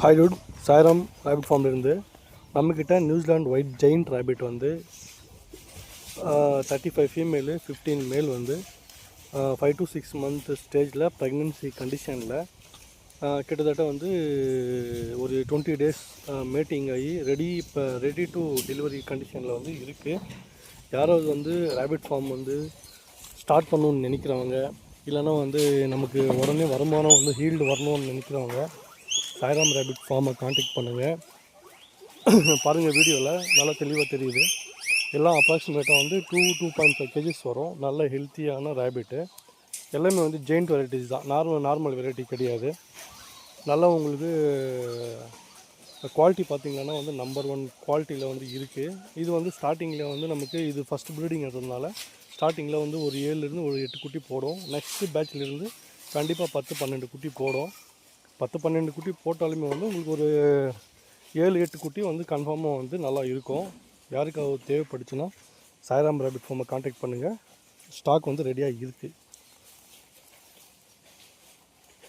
Hi dude, Sairam rapid ஃபார்ம்லேருந்து நம்மக்கிட்ட New Zealand white giant rapid வந்து 35 female 15 மேல் வந்து 5 to 6 month ஸ்டேஜில் ப்ரெக்னென்சி கண்டிஷனில் கிட்டத்தட்ட வந்து ஒரு 20 days மேட்டிங் ஆகி ரெடி டு டெலிவரி கண்டிஷனில் வந்து இருக்குது. யாராவது வந்து ரேபிட் ஃபார்ம் வந்து ஸ்டார்ட் பண்ணணுன்னு நினைக்கிறவங்க, இல்லைன்னா வந்து நமக்கு உடனே வருமானம் வந்து ஹீல்டு வரணும்னு நினைக்கிறவங்க சாய்ராம் ரேபிட் ஃபார்மை காண்டாக்ட் பண்ணுங்கள். பாருங்கள், வீடியோவில் நல்லா தெளிவாக தெரியுது. எல்லாம் அப்ராக்சிமேட்டாக வந்து 2.5 kgs வரும். நல்ல ஹெல்த்தியான ரேபிட்டு. எல்லாமே வந்து ஜெயிண்ட் வெரைட்டிஸ் தான், நார்மல் வெரைட்டி கிடையாது. நல்லா உங்களுக்கு குவாலிட்டி பார்த்திங்கன்னா வந்து நம்பர் 1 குவாலிட்டியில் வந்து இருக்குது. இது வந்து ஸ்டார்டிங்கில் வந்து நமக்கு இது ஃபஸ்ட் ப்ரீடிங் இருக்கிறதுனால ஸ்டார்டிங்கில் வந்து ஒரு 7லேருந்து ஒரு 8 குட்டி போடும். நெக்ஸ்ட்டு பேட்ச்லேருந்து கண்டிப்பாக 10-12 குட்டி போடும். 10-12 குட்டி போட்டாலுமே வந்து உங்களுக்கு ஒரு 7-8 குட்டி வந்து கன்ஃபார்மாக வந்து நல்லா இருக்கும். யாருக்காவது தேவைப்படுச்சுன்னா சாய்ராம் ரேபிட் ஃபார்மை காண்டாக்ட் பண்ணுங்கள். ஸ்டாக் வந்து ரெடியாக இருக்குது.